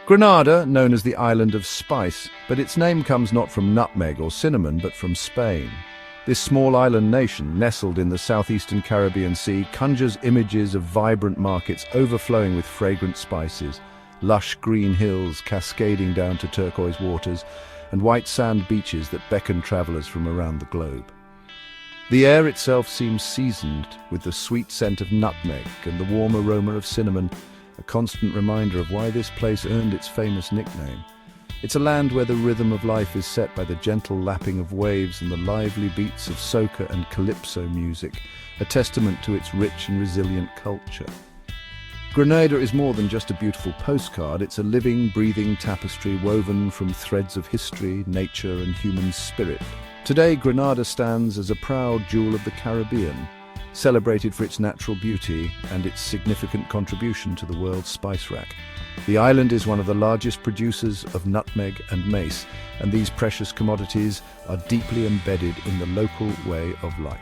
Grenada, known as the island of spice, but its name comes not from nutmeg or cinnamon, but from Spain. This small island nation, nestled in the southeastern Caribbean Sea, conjures images of vibrant markets overflowing with fragrant spices, lush green hills cascading down to turquoise waters, and white sand beaches that beckon travelers from around the globe. The air itself seems seasoned with the sweet scent of nutmeg and the warm aroma of cinnamon, a constant reminder of why this place earned its famous nickname. It's a land where the rhythm of life is set by the gentle lapping of waves and the lively beats of soca and calypso music, a testament to its rich and resilient culture. Grenada is more than just a beautiful postcard, it's a living, breathing tapestry woven from threads of history, nature and human spirit. Today, Grenada stands as a proud jewel of the Caribbean, celebrated for its natural beauty and its significant contribution to the world's spice rack. The island is one of the largest producers of nutmeg and mace, and these precious commodities are deeply embedded in the local way of life.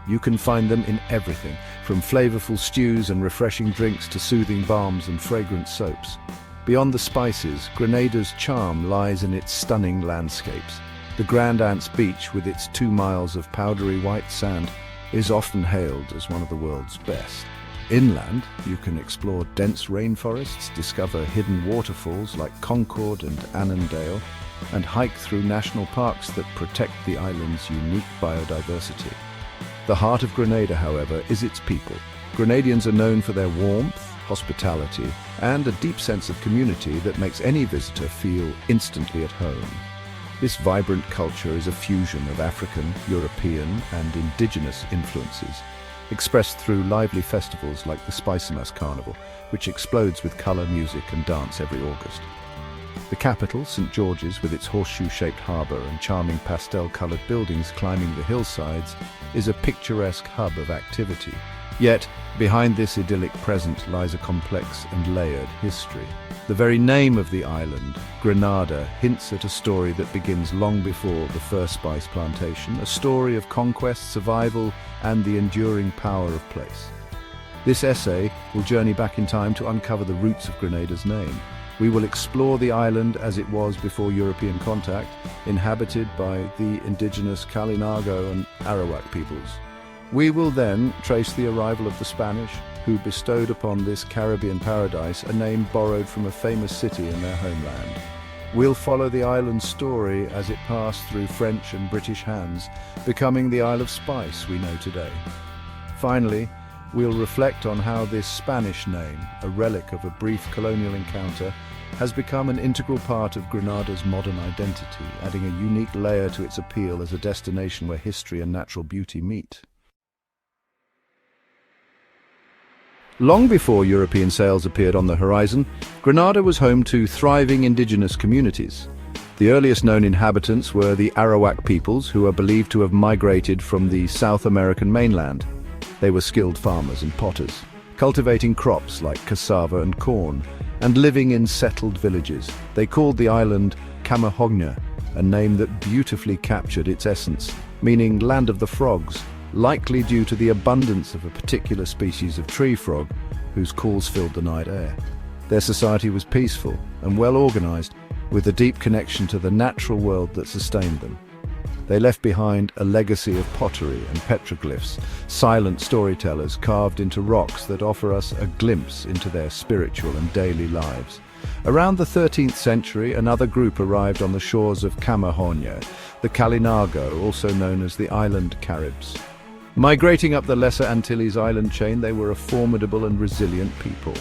You can find them in everything, from flavorful stews and refreshing drinks to soothing balms and fragrant soaps. Beyond the spices, Grenada's charm lies in its stunning landscapes. The Grand Anse Beach, with its 2 miles of powdery white sand, is often hailed as one of the world's best. Inland, you can explore dense rainforests, discover hidden waterfalls like Concord and Annandale, and hike through national parks that protect the island's unique biodiversity. The heart of Grenada, however, is its people. Grenadians are known for their warmth, hospitality, and a deep sense of community that makes any visitor feel instantly at home. This vibrant culture is a fusion of African, European, and indigenous influences, expressed through lively festivals like the Spicemas Carnival, which explodes with colour, music, and dance every August. The capital, St. George's, with its horseshoe-shaped harbour and charming pastel-coloured buildings climbing the hillsides, is a picturesque hub of activity. Yet, behind this idyllic present lies a complex and layered history. The very name of the island, Grenada, hints at a story that begins long before the first spice plantation, a story of conquest, survival, and the enduring power of place. This essay will journey back in time to uncover the roots of Grenada's name. We will explore the island as it was before European contact, inhabited by the indigenous Kalinago and Arawak peoples. We will then trace the arrival of the Spanish, who bestowed upon this Caribbean paradise a name borrowed from a famous city in their homeland. We'll follow the island's story as it passed through French and British hands, becoming the Isle of Spice we know today. Finally, we'll reflect on how this Spanish name, a relic of a brief colonial encounter, has become an integral part of Grenada's modern identity, adding a unique layer to its appeal as a destination where history and natural beauty meet. Long before European sails appeared on the horizon, Grenada was home to thriving indigenous communities. The earliest known inhabitants were the Arawak peoples, who are believed to have migrated from the South American mainland. They were skilled farmers and potters, cultivating crops like cassava and corn, and living in settled villages. They called the island Camahogna, a name that beautifully captured its essence, meaning land of the frogs, likely due to the abundance of a particular species of tree frog whose calls filled the night air. Their society was peaceful and well organized, with a deep connection to the natural world that sustained them. They left behind a legacy of pottery and petroglyphs, silent storytellers carved into rocks that offer us a glimpse into their spiritual and daily lives. Around the 13th century, another group arrived on the shores of Camahogna, the Kalinago, also known as the Island Caribs. Migrating up the Lesser Antilles island chain, they were a formidable and resilient people.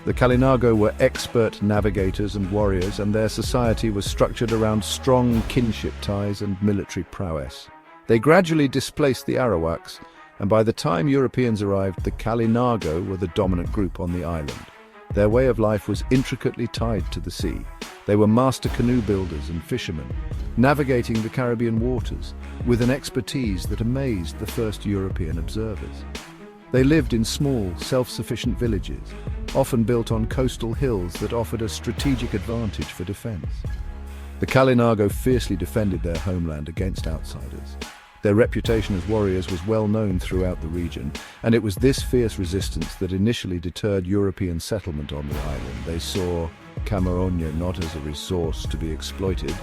The Kalinago were expert navigators and warriors, and their society was structured around strong kinship ties and military prowess. They gradually displaced the Arawaks, and by the time Europeans arrived, the Kalinago were the dominant group on the island. Their way of life was intricately tied to the sea. They were master canoe builders and fishermen, navigating the Caribbean waters with an expertise that amazed the first European observers. They lived in small, self-sufficient villages, often built on coastal hills that offered a strategic advantage for defense. The Kalinago fiercely defended their homeland against outsiders. Their reputation as warriors was well known throughout the region, and it was this fierce resistance that initially deterred European settlement on the island. They saw Camarón not as a resource to be exploited,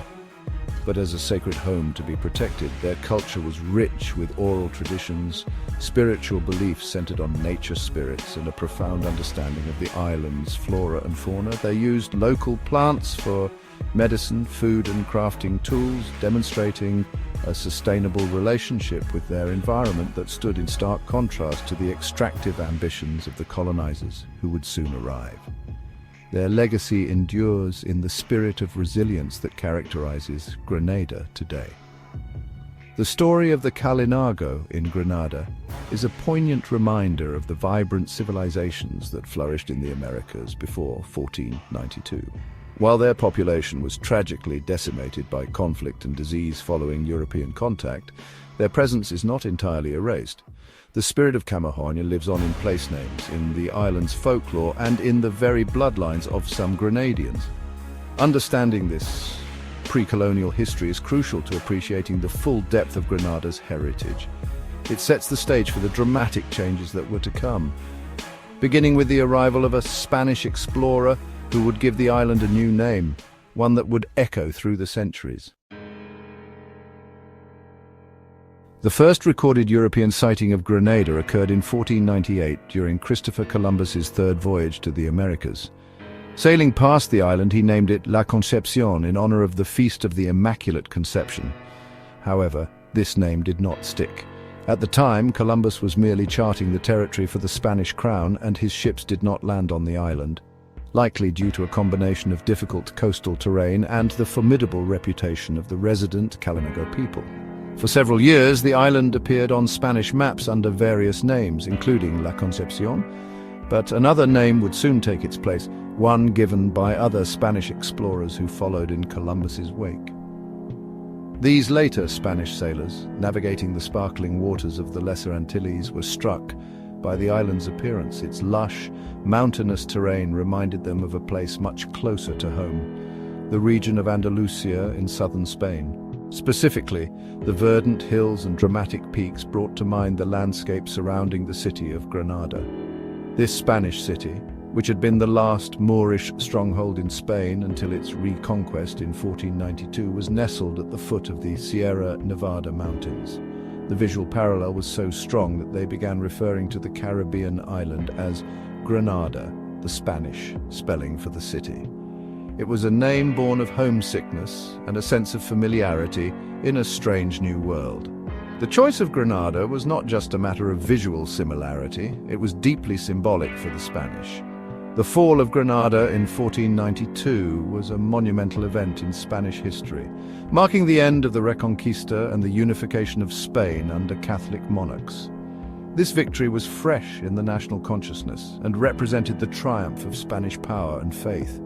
but as a sacred home to be protected. Their culture was rich with oral traditions, spiritual beliefs centered on nature spirits, and a profound understanding of the island's flora and fauna. They used local plants for medicine, food, and crafting tools, demonstrating a sustainable relationship with their environment that stood in stark contrast to the extractive ambitions of the colonizers who would soon arrive. Their legacy endures in the spirit of resilience that characterizes Grenada today. The story of the Kalinago in Grenada is a poignant reminder of the vibrant civilizations that flourished in the Americas before 1492. While their population was tragically decimated by conflict and disease following European contact, their presence is not entirely erased. The spirit of Camarón lives on in place names, in the island's folklore, and in the very bloodlines of some Grenadians. Understanding this pre-colonial history is crucial to appreciating the full depth of Grenada's heritage. It sets the stage for the dramatic changes that were to come, beginning with the arrival of a Spanish explorer who would give the island a new name, one that would echo through the centuries. The first recorded European sighting of Grenada occurred in 1498 during Christopher Columbus's third voyage to the Americas. Sailing past the island, he named it La Concepción in honor of the Feast of the Immaculate Conception. However, this name did not stick. At the time, Columbus was merely charting the territory for the Spanish crown, and his ships did not land on the island, likely due to a combination of difficult coastal terrain and the formidable reputation of the resident Kalinago people. For several years, the island appeared on Spanish maps under various names, including La Concepción, but another name would soon take its place, one given by other Spanish explorers who followed in Columbus's wake. These later Spanish sailors, navigating the sparkling waters of the Lesser Antilles, were struck by the island's appearance. Its lush, mountainous terrain reminded them of a place much closer to home, the region of Andalusia in southern Spain. Specifically, the verdant hills and dramatic peaks brought to mind the landscape surrounding the city of Granada. This Spanish city, which had been the last Moorish stronghold in Spain until its reconquest in 1492, was nestled at the foot of the Sierra Nevada mountains. The visual parallel was so strong that they began referring to the Caribbean island as Grenada, the Spanish spelling for the city. It was a name born of homesickness and a sense of familiarity in a strange new world. The choice of Grenada was not just a matter of visual similarity, it was deeply symbolic for the Spanish. The fall of Grenada in 1492 was a monumental event in Spanish history, marking the end of the Reconquista and the unification of Spain under Catholic monarchs. This victory was fresh in the national consciousness and represented the triumph of Spanish power and faith.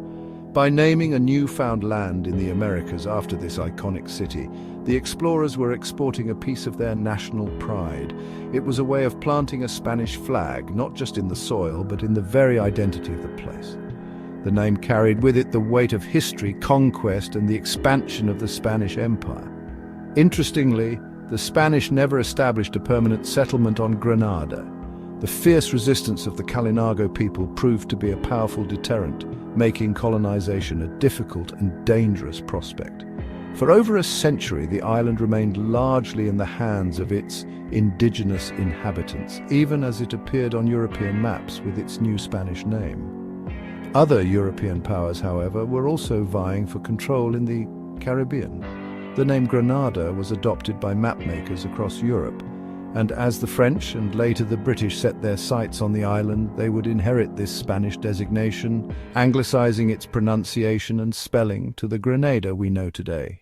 By naming a newfound land in the Americas after this iconic city, the explorers were exporting a piece of their national pride. It was a way of planting a Spanish flag, not just in the soil, but in the very identity of the place. The name carried with it the weight of history, conquest, and the expansion of the Spanish Empire. Interestingly, the Spanish never established a permanent settlement on Grenada. The fierce resistance of the Kalinago people proved to be a powerful deterrent, making colonization a difficult and dangerous prospect. For over a century, the island remained largely in the hands of its indigenous inhabitants, even as it appeared on European maps with its new Spanish name. Other European powers, however, were also vying for control in the Caribbean. The name Grenada was adopted by mapmakers across Europe, and as the French and later the British set their sights on the island, they would inherit this Spanish designation, anglicizing its pronunciation and spelling to the Grenada we know today.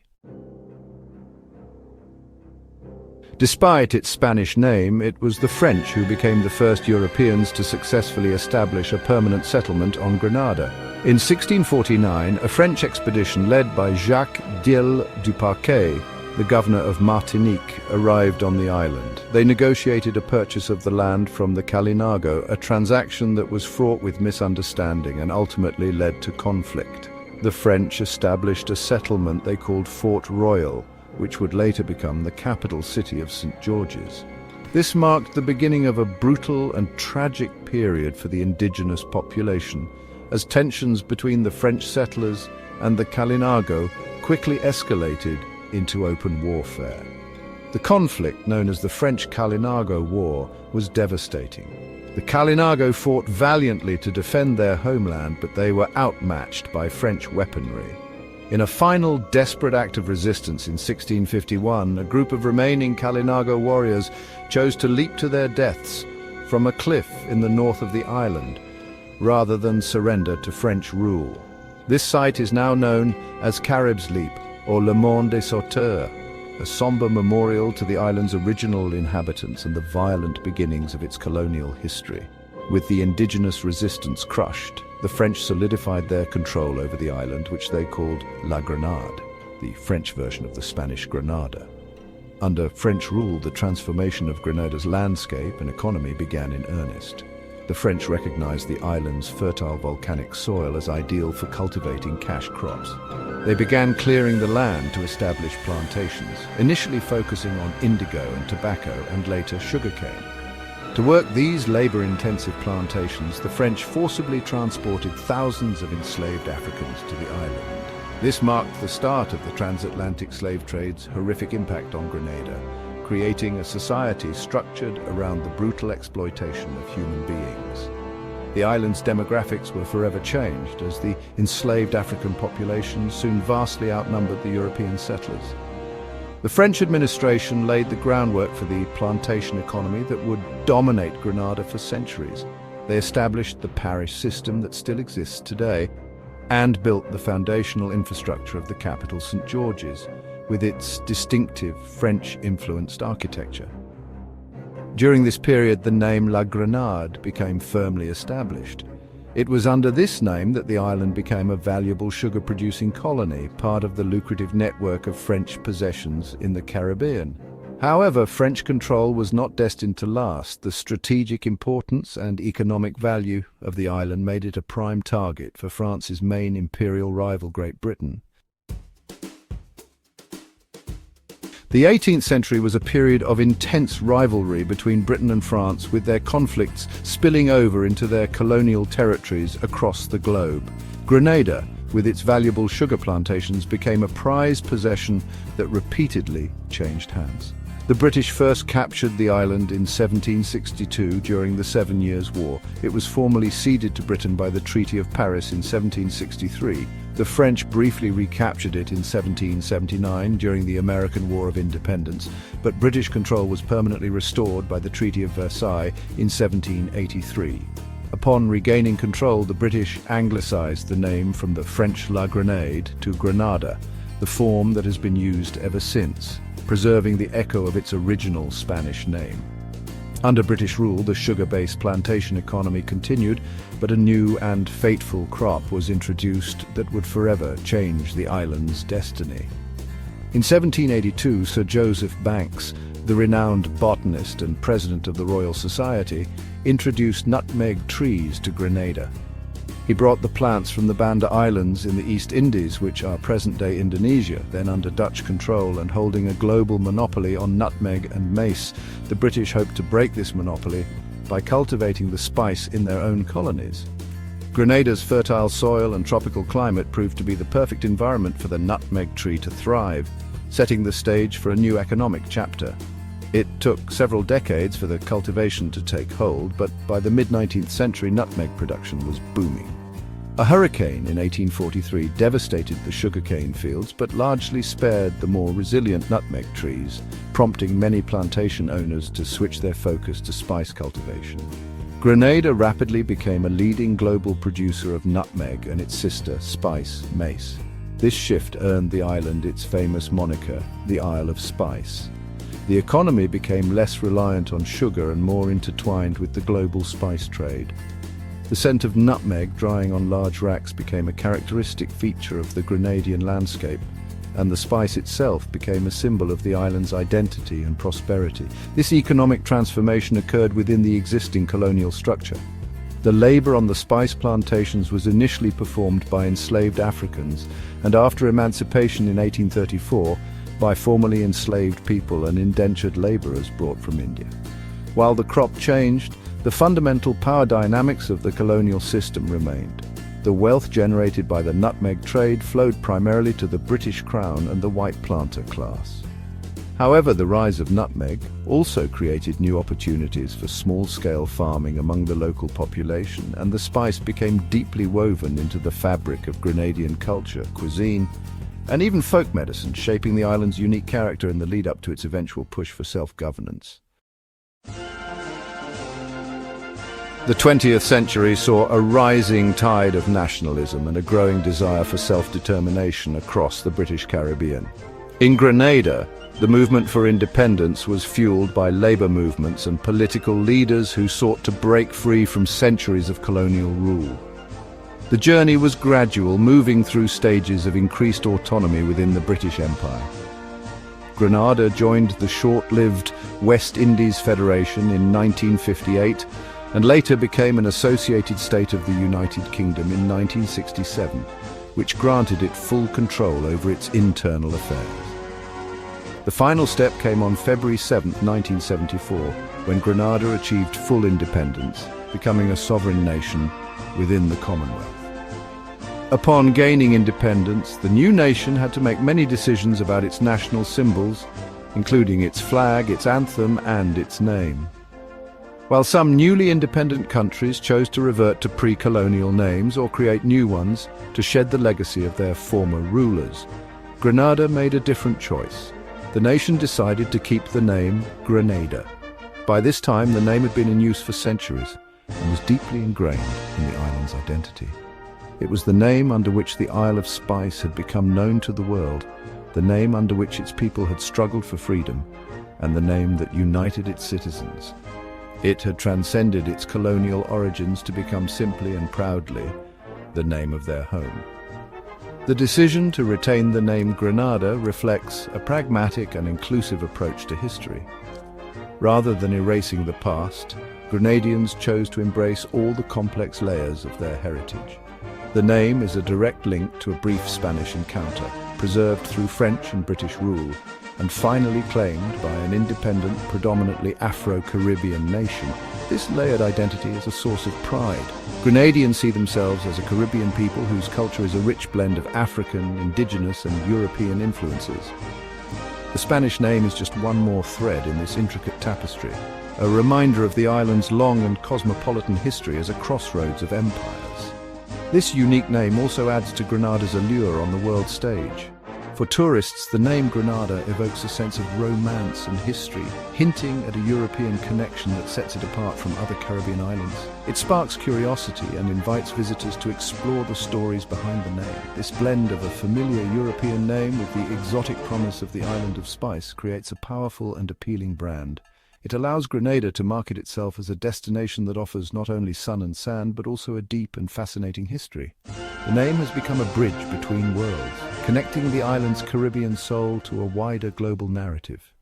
Despite its Spanish name, it was the French who became the first Europeans to successfully establish a permanent settlement on Grenada. In 1649, a French expedition led by Jacques d'Isle du Parquet, the governor of Martinique, arrived on the island. They negotiated a purchase of the land from the Kalinago, a transaction that was fraught with misunderstanding and ultimately led to conflict. The French established a settlement they called Fort Royal, which would later become the capital city of St. George's. This marked the beginning of a brutal and tragic period for the indigenous population, as tensions between the French settlers and the Kalinago quickly escalated into open warfare. The conflict, known as the French Kalinago War, was devastating. The Kalinago fought valiantly to defend their homeland, but they were outmatched by French weaponry. In a final desperate act of resistance in 1651, a group of remaining Kalinago warriors chose to leap to their deaths from a cliff in the north of the island, rather than surrender to French rule. This site is now known as Carib's Leap, or Le Mont des Sauteurs, a somber memorial to the island's original inhabitants and the violent beginnings of its colonial history. With the indigenous resistance crushed, the French solidified their control over the island, which they called La Grenade, the French version of the Spanish Grenada. Under French rule, the transformation of Grenada's landscape and economy began in earnest. The French recognized the island's fertile volcanic soil as ideal for cultivating cash crops. They began clearing the land to establish plantations, initially focusing on indigo and tobacco and later sugarcane. To work these labor-intensive plantations, the French forcibly transported thousands of enslaved Africans to the island. This marked the start of the transatlantic slave trade's horrific impact on Grenada, creating a society structured around the brutal exploitation of human beings. The island's demographics were forever changed, as the enslaved African population soon vastly outnumbered the European settlers. The French administration laid the groundwork for the plantation economy that would dominate Grenada for centuries. They established the parish system that still exists today and built the foundational infrastructure of the capital, St. George's, with its distinctive French-influenced architecture. During this period, the name La Grenade became firmly established. It was under this name that the island became a valuable sugar-producing colony, part of the lucrative network of French possessions in the Caribbean. However, French control was not destined to last. The strategic importance and economic value of the island made it a prime target for France's main imperial rival, Great Britain. The 18th century was a period of intense rivalry between Britain and France, with their conflicts spilling over into their colonial territories across the globe. Grenada, with its valuable sugar plantations, became a prized possession that repeatedly changed hands. The British first captured the island in 1762 during the 7 Years' War. It was formally ceded to Britain by the Treaty of Paris in 1763. The French briefly recaptured it in 1779 during the American War of Independence, but British control was permanently restored by the Treaty of Versailles in 1783. Upon regaining control, the British anglicized the name from the French La Grenade to Grenada, the form that has been used ever since, preserving the echo of its original Spanish name. Under British rule, the sugar-based plantation economy continued, but a new and fateful crop was introduced that would forever change the island's destiny. In 1782, Sir Joseph Banks, the renowned botanist and president of the Royal Society, introduced nutmeg trees to Grenada. He brought the plants from the Banda Islands in the East Indies, which are present-day Indonesia, then under Dutch control and holding a global monopoly on nutmeg and mace. The British hoped to break this monopoly by cultivating the spice in their own colonies. Grenada's fertile soil and tropical climate proved to be the perfect environment for the nutmeg tree to thrive, setting the stage for a new economic chapter. It took several decades for the cultivation to take hold, but by the mid-19th century, nutmeg production was booming. A hurricane in 1843 devastated the sugarcane fields, but largely spared the more resilient nutmeg trees, prompting many plantation owners to switch their focus to spice cultivation. Grenada rapidly became a leading global producer of nutmeg and its sister spice, mace. This shift earned the island its famous moniker, the Isle of Spice. The economy became less reliant on sugar and more intertwined with the global spice trade. The scent of nutmeg drying on large racks became a characteristic feature of the Grenadian landscape, and the spice itself became a symbol of the island's identity and prosperity. This economic transformation occurred within the existing colonial structure. The labor on the spice plantations was initially performed by enslaved Africans, and after emancipation in 1834, by formerly enslaved people and indentured laborers brought from India. While the crop changed, the fundamental power dynamics of the colonial system remained. The wealth generated by the nutmeg trade flowed primarily to the British Crown and the white planter class. However, the rise of nutmeg also created new opportunities for small-scale farming among the local population, and the spice became deeply woven into the fabric of Grenadian culture, cuisine, and even folk medicine, shaping the island's unique character in the lead-up to its eventual push for self-governance. The 20th century saw a rising tide of nationalism and a growing desire for self-determination across the British Caribbean. In Grenada, the movement for independence was fueled by labor movements and political leaders who sought to break free from centuries of colonial rule. The journey was gradual, moving through stages of increased autonomy within the British Empire. Grenada joined the short-lived West Indies Federation in 1958 and later became an associated state of the United Kingdom in 1967, which granted it full control over its internal affairs. The final step came on February 7, 1974, when Grenada achieved full independence, becoming a sovereign nation within the Commonwealth. Upon gaining independence, the new nation had to make many decisions about its national symbols, including its flag, its anthem, and its name. While some newly independent countries chose to revert to pre-colonial names or create new ones to shed the legacy of their former rulers, Grenada made a different choice. The nation decided to keep the name Grenada. By this time, the name had been in use for centuries and was deeply ingrained in the island's identity. It was the name under which the Isle of Spice had become known to the world, the name under which its people had struggled for freedom, and the name that united its citizens. It had transcended its colonial origins to become simply and proudly the name of their home. The decision to retain the name Grenada reflects a pragmatic and inclusive approach to history. Rather than erasing the past, Grenadians chose to embrace all the complex layers of their heritage. The name is a direct link to a brief Spanish encounter, preserved through French and British rule, and finally claimed by an independent, predominantly Afro-Caribbean nation. This layered identity is a source of pride. Grenadians see themselves as a Caribbean people whose culture is a rich blend of African, indigenous, and European influences. The Spanish name is just one more thread in this intricate tapestry, a reminder of the island's long and cosmopolitan history as a crossroads of empires. This unique name also adds to Grenada's allure on the world stage. For tourists, the name Grenada evokes a sense of romance and history, hinting at a European connection that sets it apart from other Caribbean islands. It sparks curiosity and invites visitors to explore the stories behind the name. This blend of a familiar European name with the exotic promise of the island of Spice creates a powerful and appealing brand. It allows Grenada to market itself as a destination that offers not only sun and sand, but also a deep and fascinating history. The name has become a bridge between worlds, connecting the island's Caribbean soul to a wider global narrative.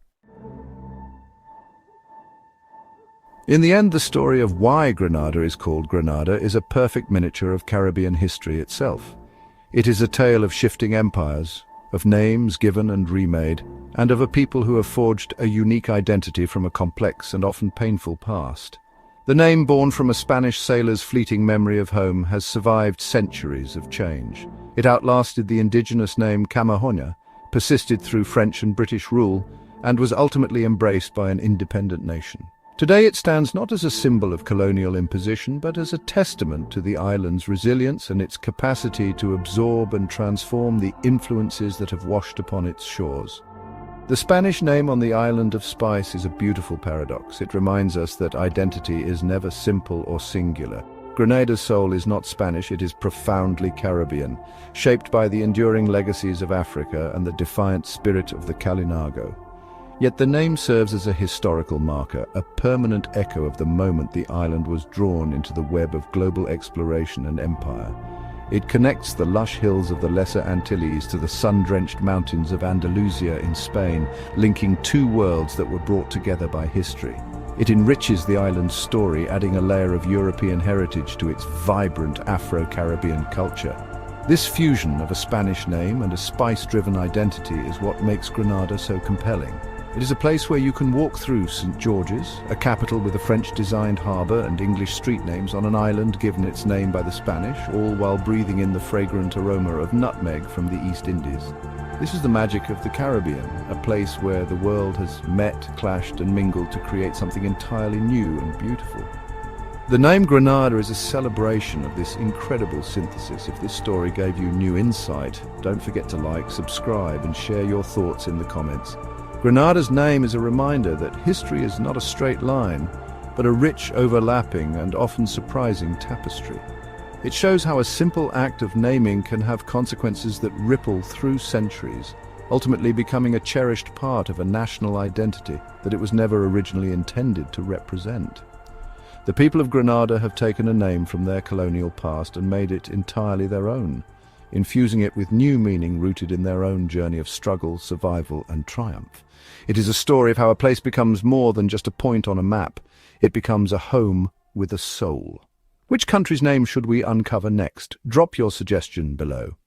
In the end, the story of why Grenada is called Grenada is a perfect miniature of Caribbean history itself. It is a tale of shifting empires, of names given and remade, and of a people who have forged a unique identity from a complex and often painful past. The name, born from a Spanish sailor's fleeting memory of home, has survived centuries of change. It outlasted the indigenous name Camahoña, persisted through French and British rule, and was ultimately embraced by an independent nation. Today it stands not as a symbol of colonial imposition, but as a testament to the island's resilience and its capacity to absorb and transform the influences that have washed upon its shores. The Spanish name on the island of Spice is a beautiful paradox. It reminds us that identity is never simple or singular. Grenada's soul is not Spanish, it is profoundly Caribbean, shaped by the enduring legacies of Africa and the defiant spirit of the Kalinago. Yet the name serves as a historical marker, a permanent echo of the moment the island was drawn into the web of global exploration and empire. It connects the lush hills of the Lesser Antilles to the sun-drenched mountains of Andalusia in Spain, linking two worlds that were brought together by history. It enriches the island's story, adding a layer of European heritage to its vibrant Afro-Caribbean culture. This fusion of a Spanish name and a spice-driven identity is what makes Grenada so compelling. It is a place where you can walk through St. George's, a capital with a French-designed harbour and English street names on an island given its name by the Spanish, all while breathing in the fragrant aroma of nutmeg from the East Indies. This is the magic of the Caribbean, a place where the world has met, clashed and mingled to create something entirely new and beautiful. The name Grenada is a celebration of this incredible synthesis. If this story gave you new insight, don't forget to like, subscribe and share your thoughts in the comments. Grenada's name is a reminder that history is not a straight line, but a rich, overlapping and often surprising tapestry. It shows how a simple act of naming can have consequences that ripple through centuries, ultimately becoming a cherished part of a national identity that it was never originally intended to represent. The people of Grenada have taken a name from their colonial past and made it entirely their own, infusing it with new meaning rooted in their own journey of struggle, survival and triumph. It is a story of how a place becomes more than just a point on a map. It becomes a home with a soul. Which country's name should we uncover next? Drop your suggestion below.